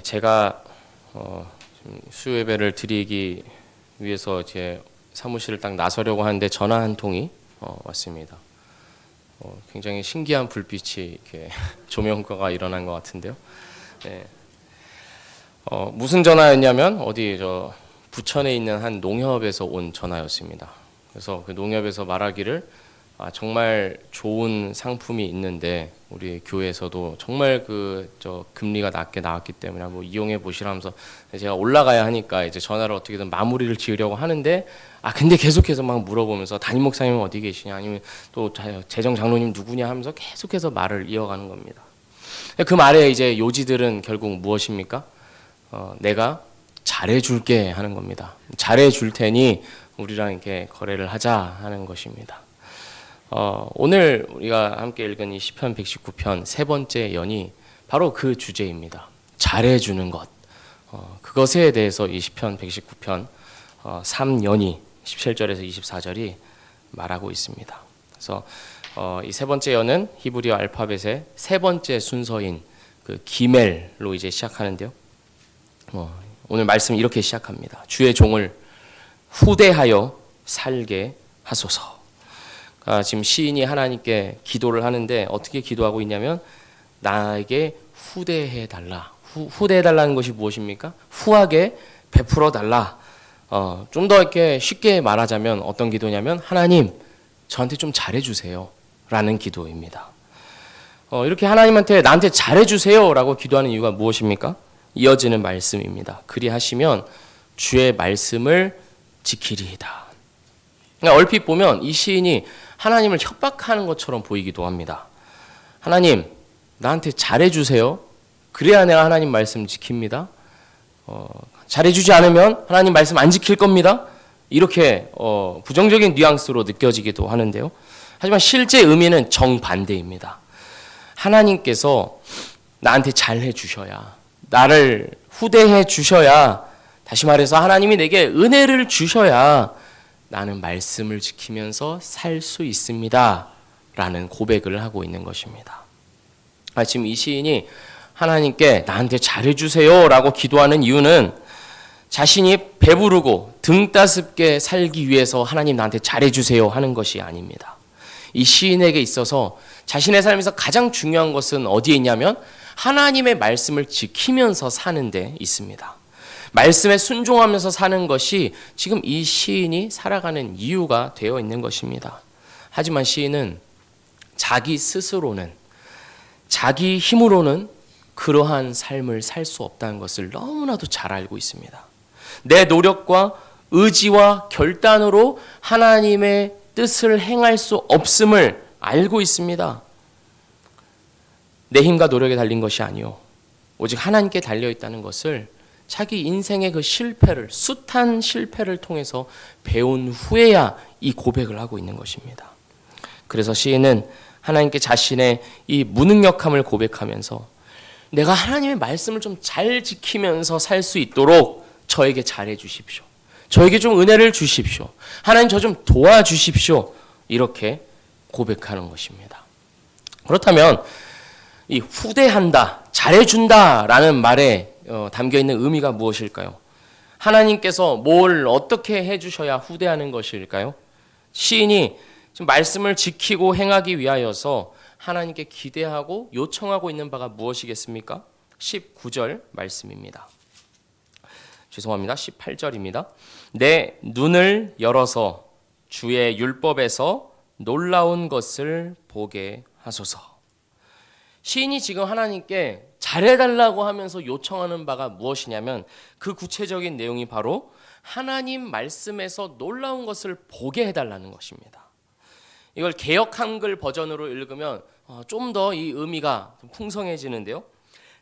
제가 수요 예배를 드리기 위해서 제 사무실을 딱 나서려고 하는데 전화 한 통이 왔습니다. 굉장히 신기한 불빛이 이렇게 조명과가 일어난 것 같은데요. 네. 무슨 전화였냐면 어디 부천에 있는 한 농협에서 온 전화였습니다. 그래서 그 농협에서 말하기를 정말 좋은 상품이 있는데 우리 교회에서도 정말 금리가 낮게 나왔기 때문에 한번 이용해 보시라면서 제가 올라가야 하니까 이제 전화를 어떻게든 마무리를 지으려고 하는데 근데 계속해서 막 물어보면서 담임 목사님 어디 계시냐 아니면 또 재정 장로님 누구냐 하면서 계속해서 말을 이어가는 겁니다. 그 말에 이제 요지들은 결국 무엇입니까? 내가 잘해줄게 하는 겁니다. 잘해줄 테니 우리랑 이렇게 거래를 하자 하는 것입니다. 오늘 우리가 함께 읽은 이 시편 119편 세 번째 연이 바로 그 주제입니다. 잘해주는 것. 그것에 대해서 이 시편 119편 3연이 17절에서 24절이 말하고 있습니다. 그래서 이 세 번째 연은 히브리어 알파벳의 세 번째 순서인 그 기멜로 이제 시작하는데요. 오늘 말씀 이렇게 시작합니다. 주의 종을 후대하여 살게 하소서. 지금 시인이 하나님께 기도를 하는데 어떻게 기도하고 있냐면 나에게 후대해 달라. 후대해 달라는 것이 무엇입니까? 후하게 베풀어 달라. 좀 더 이렇게 쉽게 말하자면 어떤 기도냐면 하나님 저한테 좀 잘해 주세요 라는 기도입니다. 이렇게 하나님한테 나한테 잘해 주세요라고 기도하는 이유가 무엇입니까? 이어지는 말씀입니다. 그리하시면 주의 말씀을 지키리이다. 얼핏 보면 이 시인이 하나님을 협박하는 것처럼 보이기도 합니다. 하나님, 나한테 잘해주세요. 그래야 내가 하나님 말씀 지킵니다. 잘해주지 않으면 하나님 말씀 안 지킬 겁니다. 이렇게 부정적인 뉘앙스로 느껴지기도 하는데요. 하지만 실제 의미는 정반대입니다. 하나님께서 나한테 잘해주셔야, 나를 후대해 주셔야, 다시 말해서 하나님이 내게 은혜를 주셔야 나는 말씀을 지키면서 살 수 있습니다 라는 고백을 하고 있는 것입니다. 지금 이 시인이 하나님께 나한테 잘해주세요 라고 기도하는 이유는 자신이 배부르고 등 따숩게 살기 위해서 하나님 나한테 잘해주세요 하는 것이 아닙니다. 이 시인에게 있어서 자신의 삶에서 가장 중요한 것은 어디에 있냐면 하나님의 말씀을 지키면서 사는 데 있습니다. 말씀에 순종하면서 사는 것이 지금 이 시인이 살아가는 이유가 되어 있는 것입니다. 하지만 시인은 자기 스스로는, 자기 힘으로는 그러한 삶을 살 수 없다는 것을 너무나도 잘 알고 있습니다. 내 노력과 의지와 결단으로 하나님의 뜻을 행할 수 없음을 알고 있습니다. 내 힘과 노력에 달린 것이 아니요 오직 하나님께 달려있다는 것을 자기 인생의 그 실패를, 숱한 실패를 통해서 배운 후에야 이 고백을 하고 있는 것입니다. 그래서 시인은 하나님께 자신의 이 무능력함을 고백하면서 내가 하나님의 말씀을 좀 잘 지키면서 살 수 있도록 저에게 잘해 주십시오. 저에게 좀 은혜를 주십시오. 하나님 저 좀 도와주십시오. 이렇게 고백하는 것입니다. 그렇다면 이 후대한다, 잘해준다 라는 말에 담겨있는 의미가 무엇일까요? 하나님께서 뭘 어떻게 해주셔야 후대하는 것일까요? 시인이 지금 말씀을 지키고 행하기 위하여서 하나님께 기대하고 요청하고 있는 바가 무엇이겠습니까? 19절 말씀입니다. 죄송합니다. 18절입니다. 내 눈을 열어서 주의 율법에서 놀라운 것을 보게 하소서. 시인이 지금 하나님께 잘해달라고 하면서 요청하는 바가 무엇이냐면 그 구체적인 내용이 바로 하나님 말씀에서 놀라운 것을 보게 해달라는 것입니다. 이걸 개역 한글 버전으로 읽으면 좀 더 이 의미가 풍성해지는데요.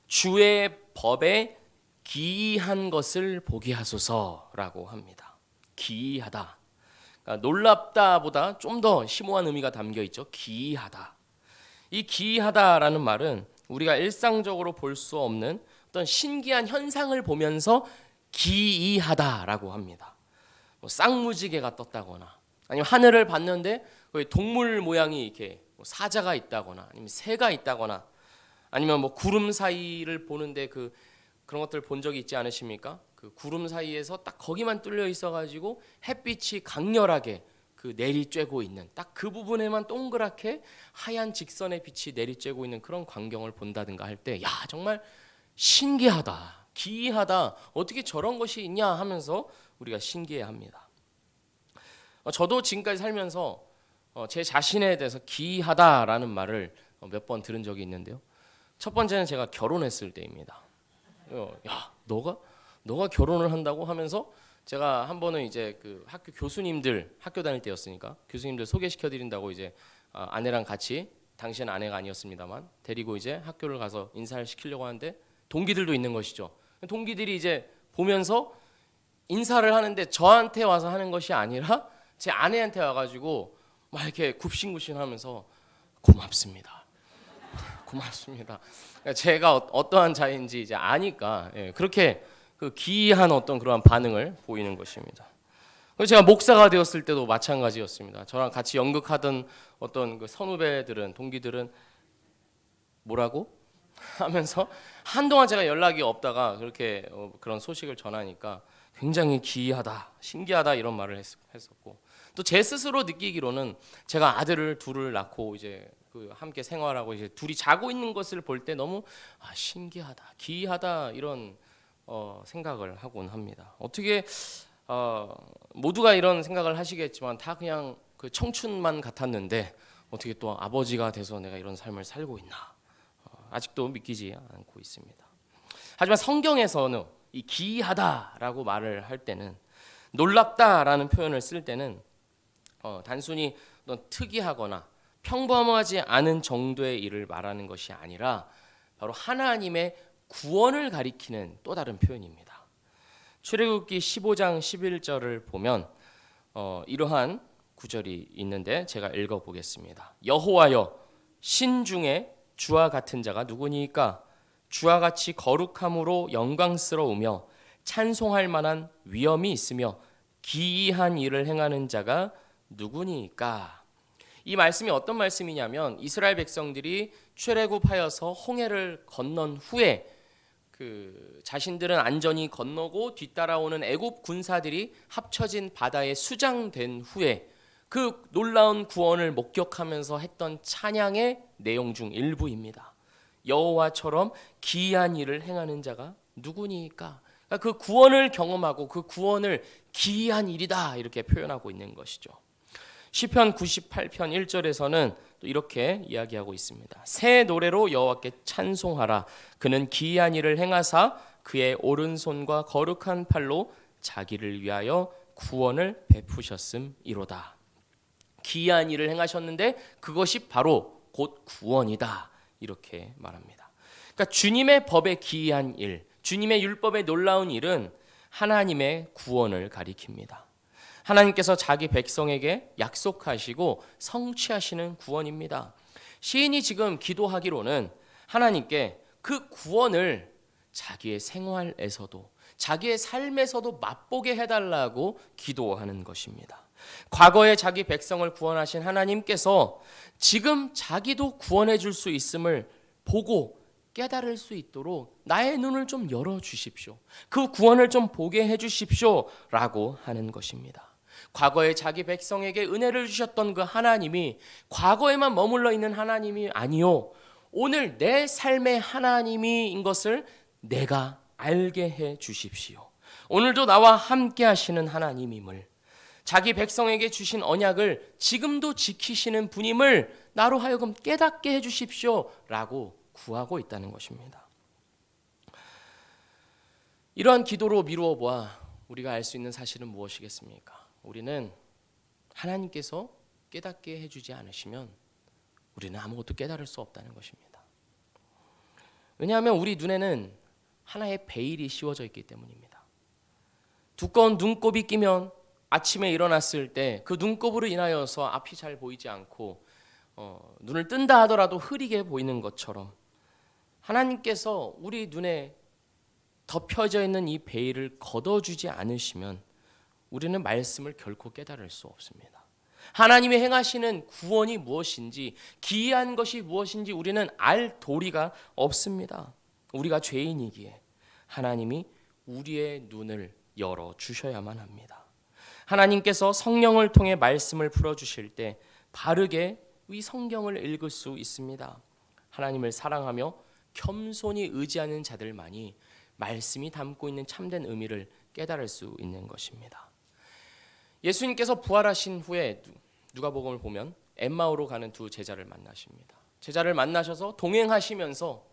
주의 법에 기이한 것을 보게 하소서라고 합니다. 기이하다. 그러니까 놀랍다보다 좀 더 심오한 의미가 담겨 있죠. 기이하다. 이 기이하다라는 말은 우리가 일상적으로 볼 수 없는 어떤 신기한 현상을 보면서 기이하다라고 합니다. 쌍무지개가 떴다거나 아니면 하늘을 봤는데 동물 모양이 이렇게 사자가 있다거나 아니면 새가 있다거나 아니면 구름 사이를 보는데 그 그런 것들 본 적이 있지 않으십니까? 그 구름 사이에서 딱 거기만 뚫려 있어가지고 햇빛이 강렬하게 그 내리쬐고 있는 딱 그 부분에만 동그랗게 하얀 직선의 빛이 내리쬐고 있는 그런 광경을 본다든가 할 때, 야 정말 신기하다, 기이하다, 어떻게 저런 것이 있냐 하면서 우리가 신기해합니다. 저도 지금까지 살면서 제 자신에 대해서 기이하다라는 말을 몇 번 들은 적이 있는데요. 첫 번째는 제가 결혼했을 때입니다. 야, 너가 결혼을 한다고 하면서 제가 한 번은 이제 그 학교 교수님들 학교 다닐 때였으니까 교수님들 소개시켜 드린다고 이제 아내랑 같이, 당시에는 아내가 아니었습니다만, 데리고 이제 학교를 가서 인사를 시키려고 하는데 동기들도 있는 것이죠. 동기들이 이제 보면서 인사를 하는데 저한테 와서 하는 것이 아니라 제 아내한테 와가지고 막 이렇게 굽신굽신하면서 고맙습니다. 고맙습니다. 제가 어떠한 자인지 이제 아니까, 그렇게 그 기이한 어떤 그러한 반응을 보이는 것입니다. 제가 목사가 되었을 때도 마찬가지였습니다. 저랑 같이 연극하던 어떤 그 선후배들은, 동기들은 뭐라고 하면서 한동안 제가 연락이 없다가 그렇게 그런 소식을 전하니까 굉장히 기이하다, 신기하다 이런 말을 했었고, 또 제 스스로 느끼기로는 제가 아들을 둘을 낳고 이제 그 함께 생활하고 이제 둘이 자고 있는 것을 볼 때 너무 신기하다, 기이하다 이런 생각을 하곤 합니다. 어떻게 모두가 이런 생각을 하시겠지만 다 그냥 그 청춘만 같았는데 어떻게 또 아버지가 돼서 내가 이런 삶을 살고 있나, 아직도 믿기지 않고 있습니다. 하지만 성경에서는 이 기이하다라고 말을 할 때는, 놀랍다라는 표현을 쓸 때는 단순히 특이하거나 평범하지 않은 정도의 일을 말하는 것이 아니라 바로 하나님의 구원을 가리키는 또 다른 표현입니다. 출애굽기 15장 11절을 보면 이러한 구절이 있는데 제가 읽어보겠습니다. 여호와여, 신 중에 주와 같은 자가 누구니까? 주와 같이 거룩함으로 영광스러우며 찬송할 만한 위엄이 있으며 기이한 일을 행하는 자가 누구니까? 이 말씀이 어떤 말씀이냐면, 이스라엘 백성들이 출애굽하여서 홍해를 건넌 후에 그 자신들은 안전히 건너고 뒤따라오는 애굽 군사들이 합쳐진 바다에 수장된 후에 그 놀라운 구원을 목격하면서 했던 찬양의 내용 중 일부입니다. 여호와처럼 기이한 일을 행하는 자가 누구니까? 그러니까 그 구원을 경험하고 그 구원을 기이한 일이다 이렇게 표현하고 있는 것이죠. 시편 98편 1절에서는 또 이렇게 이야기하고 있습니다. 새 노래로 여호와께 찬송하라. 그는 기이한 일을 행하사 그의 오른손과 거룩한 팔로 자기를 위하여 구원을 베푸셨음이로다. 기이한 일을 행하셨는데 그것이 바로 곧 구원이다 이렇게 말합니다. 그러니까 주님의 법의 기이한 일, 주님의 율법의 놀라운 일은 하나님의 구원을 가리킵니다. 하나님께서 자기 백성에게 약속하시고 성취하시는 구원입니다. 시인이 지금 기도하기로는 하나님께 그 구원을 자기의 생활에서도, 자기의 삶에서도 맛보게 해달라고 기도하는 것입니다. 과거에 자기 백성을 구원하신 하나님께서 지금 자기도 구원해 줄 수 있음을 보고 깨달을 수 있도록 나의 눈을 좀 열어주십시오. 그 구원을 좀 보게 해주십시오 라고 하는 것입니다. 과거에 자기 백성에게 은혜를 주셨던 그 하나님이 과거에만 머물러 있는 하나님이 아니요, 오늘 내 삶의 하나님인 것을 내가 알게 해 주십시오. 오늘도 나와 함께 하시는 하나님임을, 자기 백성에게 주신 언약을 지금도 지키시는 분임을 나로 하여금 깨닫게 해 주십시오 라고 구하고 있다는 것입니다. 이러한 기도로 미루어 보아 우리가 알 수 있는 사실은 무엇이겠습니까? 우리는 하나님께서 깨닫게 해주지 않으시면 우리는 아무것도 깨달을 수 없다는 것입니다. 왜냐하면 우리 눈에는 하나의 베일이 씌워져 있기 때문입니다. 두꺼운 눈곱이 끼면 아침에 일어났을 때 그 눈곱으로 인하여서 앞이 잘 보이지 않고 눈을 뜬다 하더라도 흐리게 보이는 것처럼 하나님께서 우리 눈에 덮여져 있는 이 베일을 걷어주지 않으시면 우리는 말씀을 결코 깨달을 수 없습니다. 하나님이 행하시는 구원이 무엇인지, 기이한 것이 무엇인지 우리는 알 도리가 없습니다. 우리가 죄인이기에. 하나님이 우리의 눈을 열어 주셔야만 합니다. 하나님께서 성령을 통해 말씀을 풀어주실 때 바르게 이 성경을 읽을 수 있습니다. 하나님을 사랑하며 겸손히 의지하는 자들만이 말씀이 담고 있는 참된 의미를 깨달을 수 있는 것입니다. 예수님께서 부활하신 후에 누가복음을 보면 엠마오로 가는 두 제자를 만나십니다. 제자를 만나셔서 동행하시면서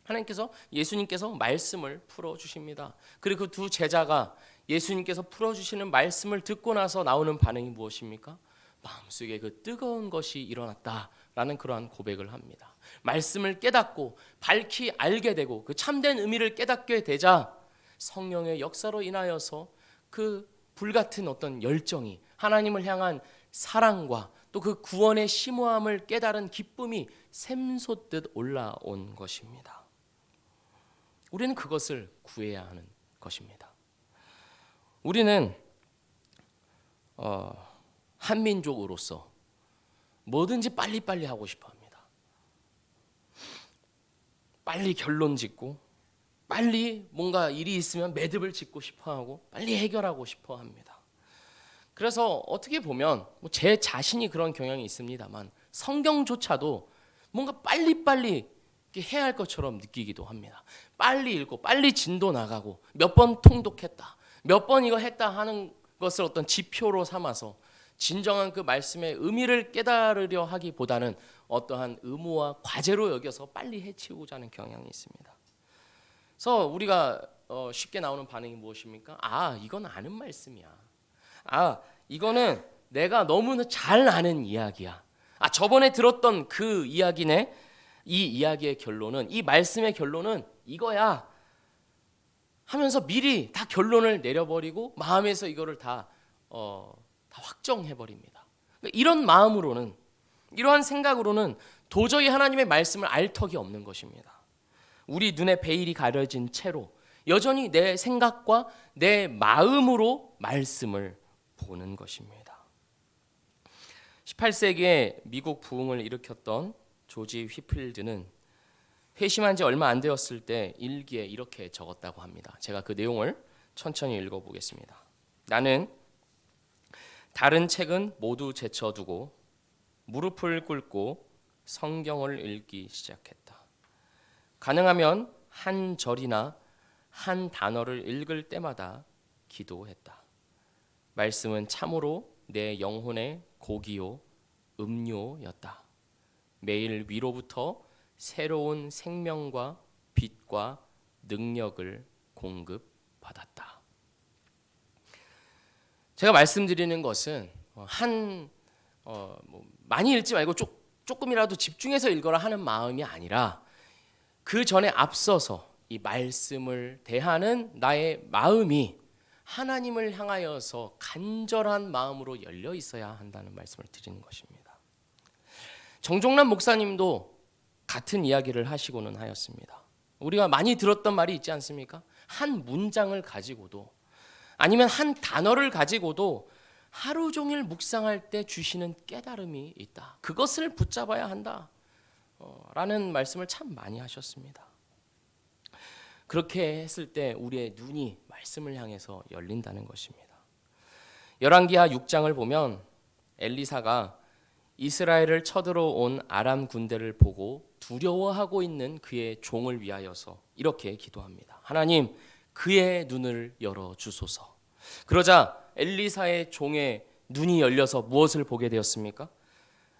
하나님께서 예수님께서 말씀을 풀어주십니다. 그리고 그 두 제자가 예수님께서 풀어주시는 말씀을 듣고 나서 나오는 반응이 무엇입니까? 마음속에 그 뜨거운 것이 일어났다라는 그러한 고백을 합니다. 말씀을 깨닫고 밝히 알게 되고 그 참된 의미를 깨닫게 되자 성령의 역사로 인하여서 그 불같은 어떤 열정이 하나님을 향한 사랑과 또 그 구원의 심오함을 깨달은 기쁨이 샘솟듯 올라온 것입니다. 우리는 그것을 구해야 하는 것입니다. 우리는 한민족으로서 뭐든지 빨리빨리 하고 싶어 합니다. 빨리 결론 짓고 빨리 뭔가 일이 있으면 매듭을 짓고 싶어 하고 빨리 해결하고 싶어 합니다. 그래서 어떻게 보면 제 자신이 그런 경향이 있습니다만 성경조차도 뭔가 빨리빨리 해야 할 것처럼 느끼기도 합니다. 빨리 읽고 빨리 진도 나가고 몇 번 통독했다, 몇 번 이거 했다 하는 것을 어떤 지표로 삼아서 진정한 그 말씀의 의미를 깨달으려 하기보다는 어떠한 의무와 과제로 여겨서 빨리 해치우고자 하는 경향이 있습니다. 그래서 우리가 쉽게 나오는 반응이 무엇입니까? 이건 아는 말씀이야. 이거는 내가 너무나 잘 아는 이야기야. 저번에 들었던 그 이야기네. 이 이야기의 결론은, 이 말씀의 결론은 이거야 하면서 미리 다 결론을 내려버리고 마음에서 이거를 다 확정해버립니다. 이런 마음으로는, 이러한 생각으로는 도저히 하나님의 말씀을 알 턱이 없는 것입니다. 우리 눈에 베일이 가려진 채로 여전히 내 생각과 내 마음으로 말씀을 보는 것입니다. 18세기에 미국 부흥을 일으켰던 조지 휘필드는 회심한 지 얼마 안 되었을 때 일기에 이렇게 적었다고 합니다. 제가 그 내용을 천천히 읽어보겠습니다. 나는 다른 책은 모두 제쳐두고 무릎을 꿇고 성경을 읽기 시작했다. 가능하면 한 절이나 한 단어를 읽을 때마다 기도했다. 말씀은 참으로 내 영혼의 고기요 음료였다. 매일 위로부터 새로운 생명과 빛과 능력을 공급받았다. 제가 말씀드리는 것은 많이 읽지 말고 조금이라도 집중해서 읽어라 하는 마음이 아니라 그 전에 앞서서 이 말씀을 대하는 나의 마음이 하나님을 향하여서 간절한 마음으로 열려 있어야 한다는 말씀을 드리는 것입니다. 정종란 목사님도 같은 이야기를 하시고는 하였습니다. 우리가 많이 들었던 말이 있지 않습니까? 한 문장을 가지고도 아니면 한 단어를 가지고도 하루 종일 묵상할 때 주시는 깨달음이 있다. 그것을 붙잡아야 한다. 라는 말씀을 참 많이 하셨습니다. 그렇게 했을 때 우리의 눈이 말씀을 향해서 열린다는 것입니다. 열왕기하 6장을 보면 엘리사가 이스라엘을 쳐들어온 아람 군대를 보고 두려워하고 있는 그의 종을 위하여서 이렇게 기도합니다. 하나님, 그의 눈을 열어 주소서. 그러자 엘리사의 종의 눈이 열려서 무엇을 보게 되었습니까?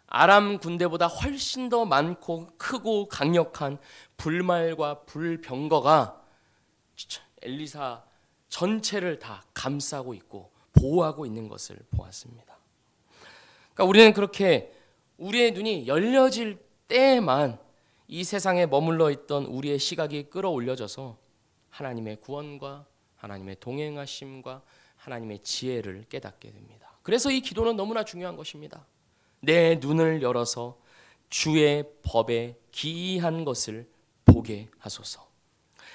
아람 군대보다 훨씬 더 많고 크고 강력한 불말과 불병거가 엘리사 전체를 다 감싸고 있고 보호하고 있는 것을 보았습니다. 그러니까 우리는 그렇게 우리의 눈이 열려질 때에만 이 세상에 머물러 있던 우리의 시각이 끌어올려져서 하나님의 구원과 하나님의 동행하심과 하나님의 지혜를 깨닫게 됩니다. 그래서 이 기도는 너무나 중요한 것입니다. 내 눈을 열어서 주의 법에 기이한 것을 보게 하소서.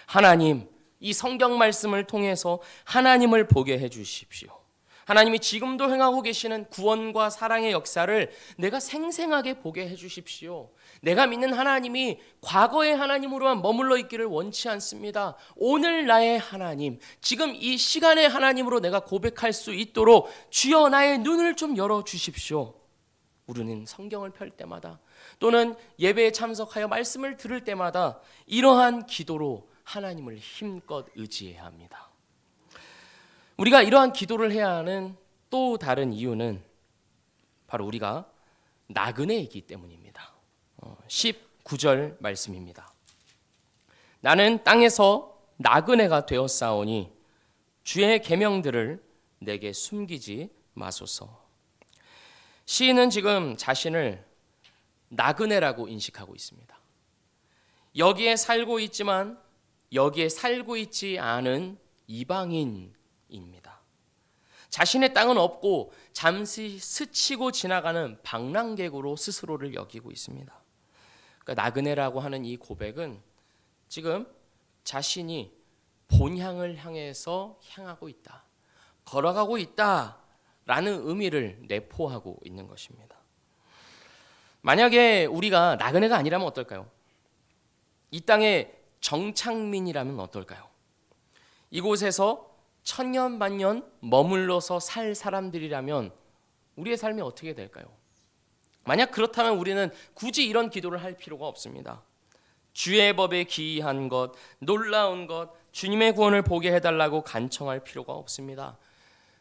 하나님, 이 성경 말씀을 통해서 하나님을 보게 해 주십시오. 하나님이 지금도 행하고 계시는 구원과 사랑의 역사를 내가 생생하게 보게 해주십시오. 내가 믿는 하나님이 과거의 하나님으로만 머물러 있기를 원치 않습니다. 오늘 나의 하나님, 지금 이 시간의 하나님으로 내가 고백할 수 있도록 주여 나의 눈을 좀 열어주십시오. 우리는 성경을 펼 때마다 또는 예배에 참석하여 말씀을 들을 때마다 이러한 기도로 하나님을 힘껏 의지해야 합니다. 우리가 이러한 기도를 해야 하는 또 다른 이유는 바로 우리가 나그네이기 때문입니다. 19절 말씀입니다. 나는 땅에서 나그네가 되었사오니 주의 계명들을 내게 숨기지 마소서. 시인은 지금 자신을 나그네라고 인식하고 있습니다. 여기에 살고 있지만 여기에 살고 있지 않은 이방인입니다. 자신의 땅은 없고 잠시 스치고 지나가는 방랑객으로 스스로를 여기고 있습니다. 그러니까 나그네라고 하는 이 고백은 지금 자신이 본향을 향해서 향하고 있다, 걸어가고 있다라는 의미를 내포하고 있는 것입니다. 만약에 우리가 나그네가 아니라면 어떨까요? 이 땅의 정착민이라면 어떨까요? 이곳에서 천년 만년 머물러서 살 사람들이라면 우리의 삶이 어떻게 될까요? 만약 그렇다면 우리는 굳이 이런 기도를 할 필요가 없습니다. 주의 법에 기이한 것, 놀라운 것, 주님의 구원을 보게 해달라고 간청할 필요가 없습니다.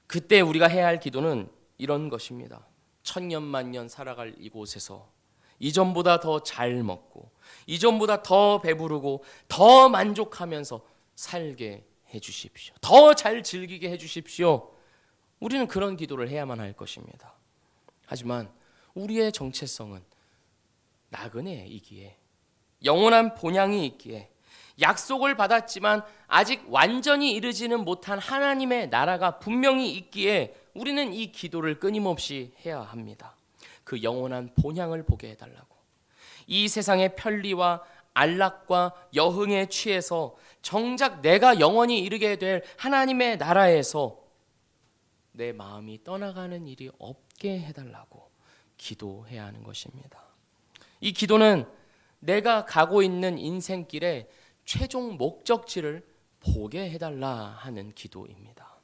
그때 우리가 해야 할 기도는 이런 것입니다. 천년 만년 살아갈 이곳에서 이전보다 더 잘 먹고 이전보다 더 배부르고 더 만족하면서 살게 해주십시오. 더 잘 즐기게 해주십시오. 우리는 그런 기도를 해야만 할 것입니다. 하지만 우리의 정체성은 나그네이기에, 영원한 본향이 있기에, 약속을 받았지만 아직 완전히 이르지는 못한 하나님의 나라가 분명히 있기에 우리는 이 기도를 끊임없이 해야 합니다. 그 영원한 본향을 보게 해달라고. 이 세상의 편리와 안락과 여흥에 취해서 정작 내가 영원히 이르게 될 하나님의 나라에서 내 마음이 떠나가는 일이 없게 해달라고 기도해야 하는 것입니다. 이 기도는 내가 가고 있는 인생길의 최종 목적지를 보게 해달라 하는 기도입니다.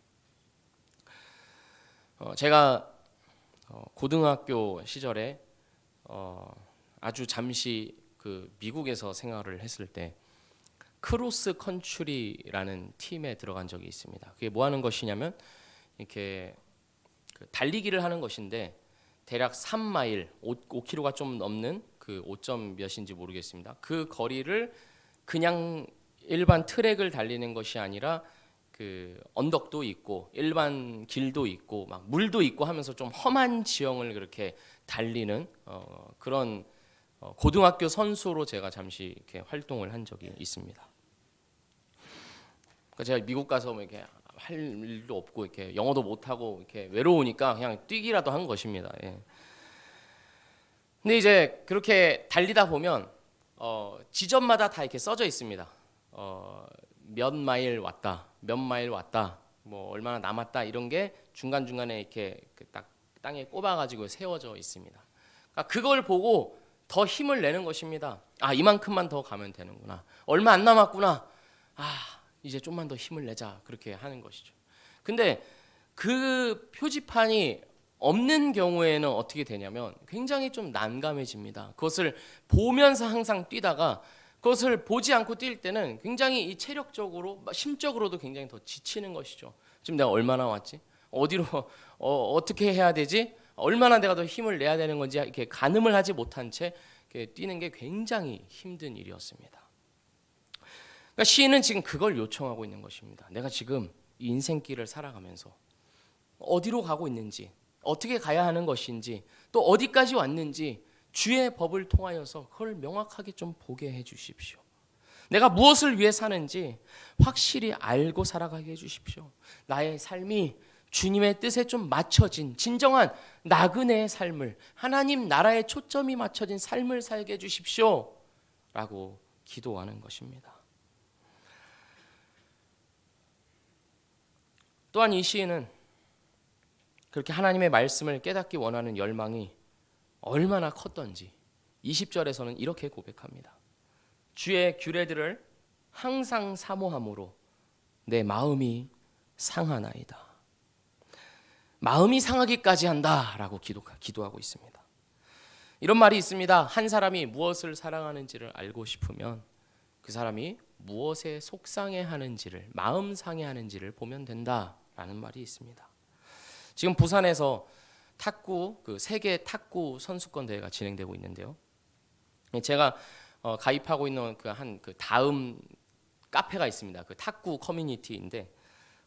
제가 고등학교 시절에 아주 잠시 그 미국에서 생활을 했을 때 크로스 컨트리라는 팀에 들어간 적이 있습니다. 그게 뭐 하는 것이냐면 이렇게 달리기를 하는 것인데 대략 3마일, 5km가 좀 넘는 그 5점 몇인지 모르겠습니다. 그 거리를 그냥 일반 트랙을 달리는 것이 아니라 그 언덕도 있고 일반 길도 있고 막 물도 있고 하면서 좀 험한 지형을 그렇게 달리는 그런 고등학교 선수로 제가 잠시 이렇게 활동을 한 적이 있습니다. 그러니까 제가 미국 가서 뭐 이렇게 할 일도 없고 이렇게 영어도 못 하고 이렇게 외로우니까 그냥 뛰기라도 한 것입니다. 예. 근데 이제 그렇게 달리다 보면 지점마다 다 이렇게 써져 있습니다. 몇 마일 왔다, 몇 마일 왔다, 뭐 얼마나 남았다 이런 게 중간 중간에 이렇게 딱 땅에 꼽아가지고 세워져 있습니다. 그러니까 그걸 보고 더 힘을 내는 것입니다. 아, 이만큼만 더 가면 되는구나. 얼마 안 남았구나. 아, 이제 좀만 더 힘을 내자. 그렇게 하는 것이죠. 근데 그 표지판이 없는 경우에는 어떻게 되냐면 굉장히 좀 난감해집니다. 그것을 보면서 항상 뛰다가 그것을 보지 않고 뛸 때는 굉장히 이 체력적으로, 심적으로도 굉장히 더 지치는 것이죠. 지금 내가 얼마나 왔지? 어디로 어떻게 해야 되지? 얼마나 내가 더 힘을 내야 되는 건지 이렇게 가늠을 하지 못한 채 뛰는 게 굉장히 힘든 일이었습니다. 그러니까 시인은 지금 그걸 요청하고 있는 것입니다. 내가 지금 이 인생길을 살아가면서 어디로 가고 있는지, 어떻게 가야 하는 것인지, 또 어디까지 왔는지 주의 법을 통하여서 그걸 명확하게 좀 보게 해 주십시오. 내가 무엇을 위해 사는지 확실히 알고 살아가게 해 주십시오. 나의 삶이 주님의 뜻에 좀 맞춰진 진정한 나그네의 삶을, 하나님 나라에 초점이 맞춰진 삶을 살게 해 주십시오 라고 기도하는 것입니다. 또한 이 시인은 그렇게 하나님의 말씀을 깨닫기 원하는 열망이 얼마나 컸던지 20절에서는 이렇게 고백합니다. 주의 규례들을 항상 사모함으로 내 마음이 상하나이다. 마음이 상하기까지 한다라고 기도하고 있습니다. 이런 말이 있습니다. 한 사람이 무엇을 사랑하는지를 알고 싶으면 그 사람이 무엇에 속상해하는지를, 마음 상해하는지를 보면 된다라는 말이 있습니다. 지금 부산에서 탁구, 세계 탁구 선수권 대회가 진행되고 있는데요. 제가 가입하고 있는 그 다음 카페가 있습니다. 그 탁구 커뮤니티인데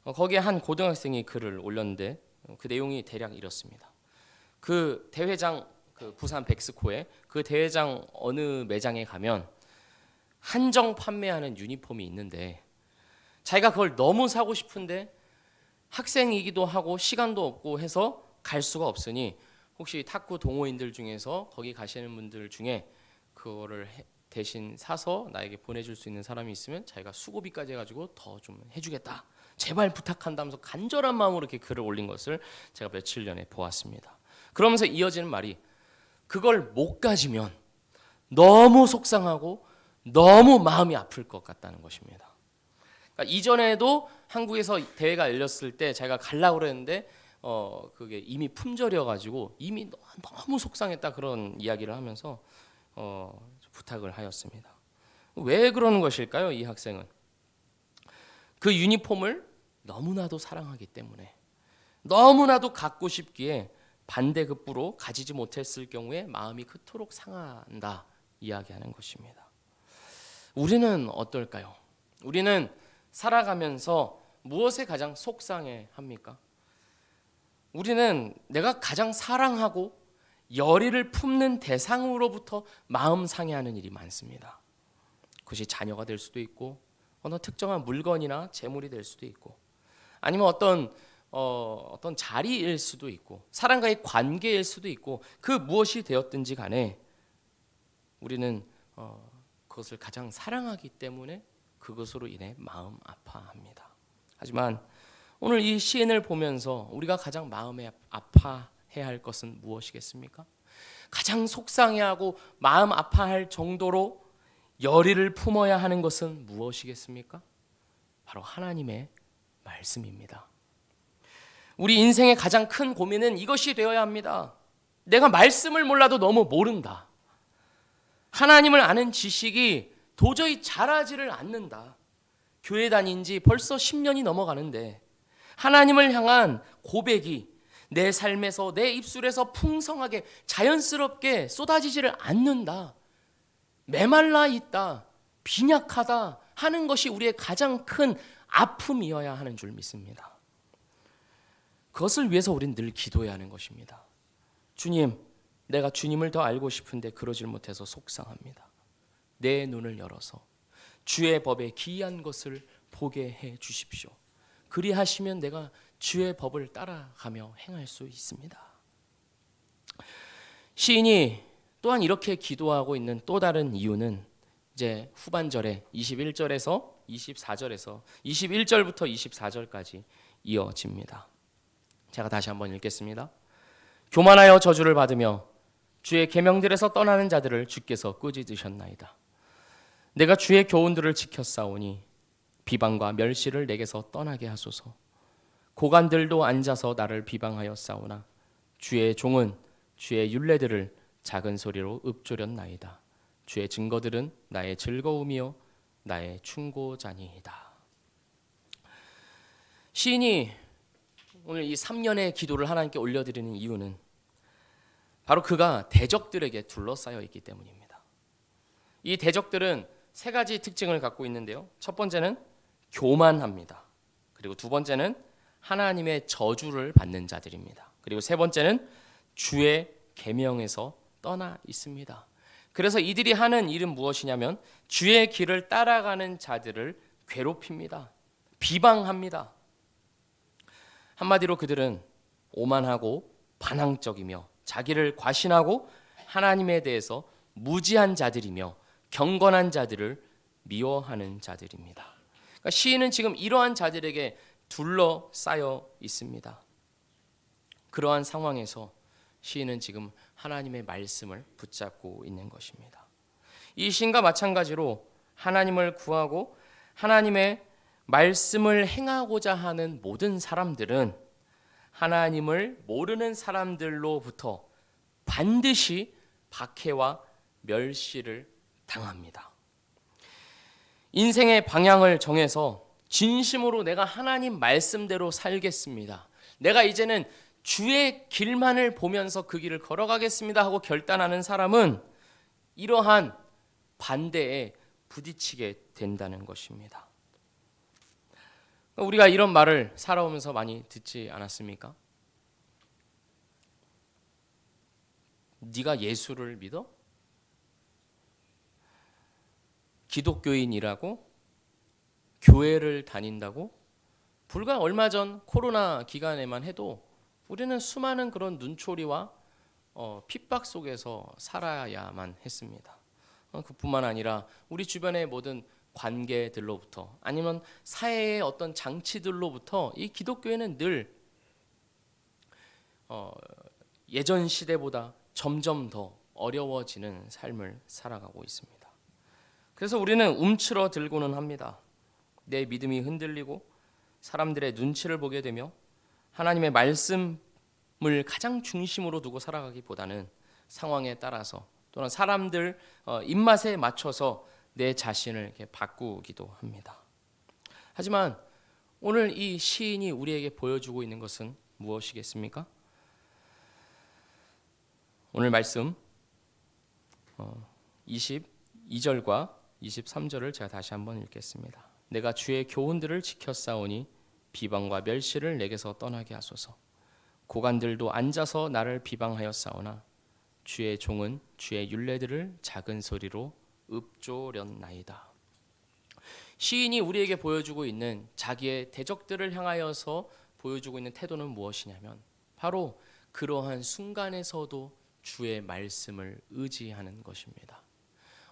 거기에 한 고등학생이 글을 올렸는데 그 내용이 대략 이렇습니다. 그 대회장, 그 부산 백스코에 그 대회장 어느 매장에 가면 한정 판매하는 유니폼이 있는데 자기가 그걸 너무 사고 싶은데 학생이기도 하고 시간도 없고 해서 갈 수가 없으니 혹시 탁구 동호인들 중에서 거기 가시는 분들 중에 그거를 대신 사서 나에게 보내줄 수 있는 사람이 있으면 자기가 수고비까지 해가지고 더 좀 해주겠다, 제발 부탁한다면서 간절한 마음으로 이렇게 글을 올린 것을 제가 며칠 전에 보았습니다. 그러면서 이어지는 말이 그걸 못 가지면 너무 속상하고 너무 마음이 아플 것 같다는 것입니다. 그러니까 이전에도 한국에서 대회가 열렸을 때 제가 가려고 그랬는데 그게 이미 품절이어가지고 이미 너무 속상했다 그런 이야기를 하면서 부탁을 하였습니다. 왜 그러는 것일까요? 이 학생은 그 유니폼을 너무나도 사랑하기 때문에, 너무나도 갖고 싶기에 반대급부로 가지지 못했을 경우에 마음이 그토록 상한다 이야기하는 것입니다. 우리는 어떨까요? 우리는 살아가면서 무엇에 가장 속상해 합니까? 우리는 내가 가장 사랑하고 열의를 품는 대상으로부터 마음 상해하는 일이 많습니다. 그것이 자녀가 될 수도 있고 어느 특정한 물건이나 재물이 될 수도 있고 아니면 어떤 자리일 수도 있고 사람과의 관계일 수도 있고 그 무엇이 되었든지 간에 우리는 그것을 가장 사랑하기 때문에 그것으로 인해 마음 아파합니다. 하지만 오늘 이 시인을 보면서 우리가 가장 마음에 아파해야 할 것은 무엇이겠습니까? 가장 속상해하고 마음 아파할 정도로 열의를 품어야 하는 것은 무엇이겠습니까? 바로 하나님의 말씀입니다. 우리 인생의 가장 큰 고민은 이것이 되어야 합니다. 내가 말씀을 몰라도 너무 모른다. 하나님을 아는 지식이 도저히 자라지를 않는다. 교회 다닌 지 벌써 10년이 넘어가는데 하나님을 향한 고백이 내 삶에서 내 입술에서 풍성하게 자연스럽게 쏟아지지를 않는다. 메말라 있다, 빈약하다 하는 것이 우리의 가장 큰 아픔이어야 하는 줄 믿습니다. 그것을 위해서 우리는 늘 기도해야 하는 것입니다. 주님, 내가 주님을 더 알고 싶은데 그러질 못해서 속상합니다. 내 눈을 열어서 주의 법에 기이한 것을 보게 해 주십시오. 그리하시면 내가 주의 법을 따라가며 행할 수 있습니다. 시인이 또한 이렇게 기도하고 있는 또 다른 이유는 이제 후반절에 21절에서 24절에서 21절부터 24절까지 이어집니다. 제가 다시 한번 읽겠습니다. 교만하여 저주를 받으며 주의 계명들에서 떠나는 자들을 주께서 꾸짖으셨나이다. 내가 주의 교훈들을 지켰사오니 비방과 멸시를 내게서 떠나게 하소서. 고관들도 앉아서 나를 비방하였사오나 주의 종은 주의 율례들을 작은 소리로 읊조렸나이다. 주의 증거들은 나의 즐거움이요 나의 충고자니이다. 시인이 오늘 이 3년의 기도를 하나님께 올려드리는 이유는 바로 그가 대적들에게 둘러싸여 있기 때문입니다. 이 대적들은 세 가지 특징을 갖고 있는데요. 첫 번째는 교만합니다. 그리고 두 번째는 하나님의 저주를 받는 자들입니다. 그리고 세 번째는 주의 계명에서 떠나 있습니다. 그래서 이들이 하는 일은 무엇이냐면 주의 길을 따라가는 자들을 괴롭힙니다. 비방합니다. 한마디로 그들은 오만하고 반항적이며 자기를 과신하고 하나님에 대해서 무지한 자들이며 경건한 자들을 미워하는 자들입니다. 그러니까 시인은 지금 이러한 자들에게 둘러싸여 있습니다. 그러한 상황에서 시인은 지금 하나님의 말씀을 붙잡고 있는 것입니다. 이 시인과 마찬가지로 하나님을 구하고 하나님의 말씀을 행하고자 하는 모든 사람들은 하나님을 모르는 사람들로부터 반드시 박해와 멸시를 당합니다. 인생의 방향을 정해서 진심으로 내가 하나님 말씀대로 살겠습니다, 내가 이제는 주의 길만을 보면서 그 길을 걸어가겠습니다 하고 결단하는 사람은 이러한 반대에 부딪히게 된다는 것입니다. 우리가 이런 말을 살아오면서 많이 듣지 않았습니까? 네가 예수를 믿어? 기독교인이라고? 교회를 다닌다고? 불과 얼마 전 코로나 기간에만 해도 우리는 수많은 그런 눈초리와 핍박 속에서 살아야만 했습니다. 그뿐만 아니라 우리 주변의 모든 관계들로부터 아니면 사회의 어떤 장치들로부터 이 기독교회는 늘 예전 시대보다 점점 더 어려워지는 삶을 살아가고 있습니다. 그래서 우리는 움츠러들고는 합니다. 내 믿음이 흔들리고 사람들의 눈치를 보게 되며 하나님의 말씀을 가장 중심으로 두고 살아가기보다는 상황에 따라서 또는 사람들 입맛에 맞춰서 내 자신을 이렇게 바꾸기도 합니다. 하지만 오늘 이 시인이 우리에게 보여주고 있는 것은 무엇이겠습니까? 오늘 말씀 22절과 23절을 제가 다시 한번 읽겠습니다. 내가 주의 교훈들을 지켰사오니 비방과 멸시를 내게서 떠나게 하소서. 고관들도 앉아서 나를 비방하였사오나 주의 종은 주의 율례들을 작은 소리로 읊조렸나이다. 시인이 우리에게 보여주고 있는 자기의 대적들을 향하여서 보여주고 있는 태도는 무엇이냐면 바로 그러한 순간에서도 주의 말씀을 의지하는 것입니다.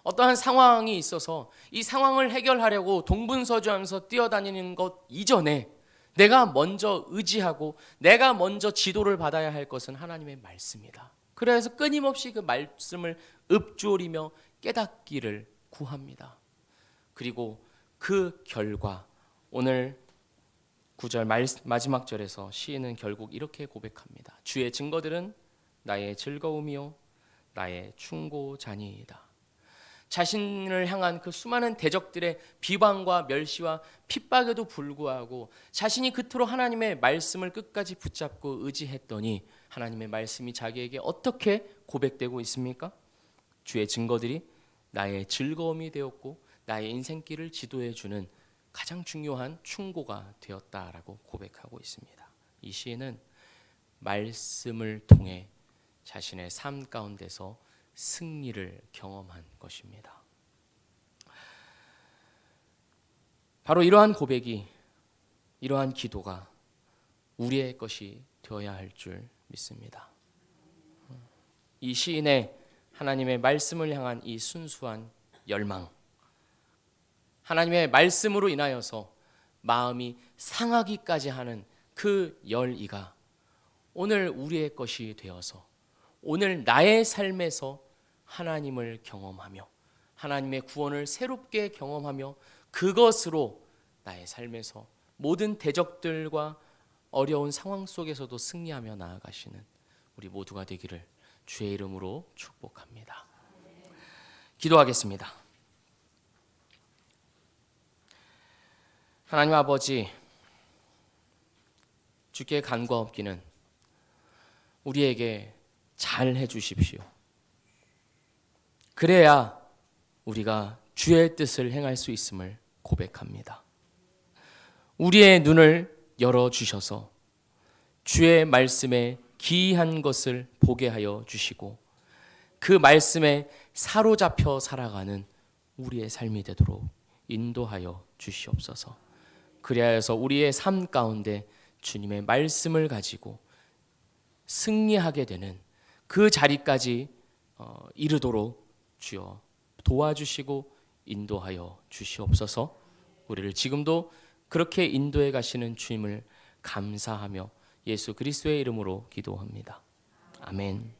어떠한 상황이 있어서 이 상황을 해결하려고 동분서주하면서 뛰어다니는 것 이전에 내가 먼저 의지하고 내가 먼저 지도를 받아야 할 것은 하나님의 말씀이다. 그래서 끊임없이 그 말씀을 읊조리며 깨닫기를 구합니다. 그리고 그 결과 오늘 9절 마지막 절에서 시인은 결국 이렇게 고백합니다. 주의 증거들은 나의 즐거움이요 나의 충고자니이다. 자신을 향한 그 수많은 대적들의 비방과 멸시와 핍박에도 불구하고 자신이 그토록 하나님의 말씀을 끝까지 붙잡고 의지했더니 하나님의 말씀이 자기에게 어떻게 고백되고 있습니까? 주의 증거들이 나의 즐거움이 되었고 나의 인생길을 지도해 주는 가장 중요한 충고가 되었다라고 고백하고 있습니다. 이 시인은 말씀을 통해 자신의 삶 가운데서 승리를 경험한 것입니다. 바로 이러한 고백이, 이러한 기도가 우리의 것이 되어야 할 줄 믿습니다. 이 시인의 하나님의 말씀을 향한 이 순수한 열망, 하나님의 말씀으로 인하여서 마음이 상하기까지 하는 그 열의가 오늘 우리의 것이 되어서 오늘 나의 삶에서 하나님을 경험하며 하나님의 구원을 새롭게 경험하며 그것으로 나의 삶에서 모든 대적들과 어려운 상황 속에서도 승리하며 나아가시는 우리 모두가 되기를 주의 이름으로 축복합니다. 기도하겠습니다. 하나님 아버지, 주께 간과없기는 우리에게 잘 해주십시오. 그래야 우리가 주의 뜻을 행할 수 있음을 고백합니다. 우리의 눈을 열어주셔서 주의 말씀에 기이한 것을 보게 하여 주시고 그 말씀에 사로잡혀 살아가는 우리의 삶이 되도록 인도하여 주시옵소서. 그리하여서 우리의 삶 가운데 주님의 말씀을 가지고 승리하게 되는 그 자리까지 이르도록 주여 도와주시고 인도하여 주시옵소서. 우리를 지금도 그렇게 인도해 가시는 주님을 감사하며 예수 그리스도의 이름으로 기도합니다. 아멘.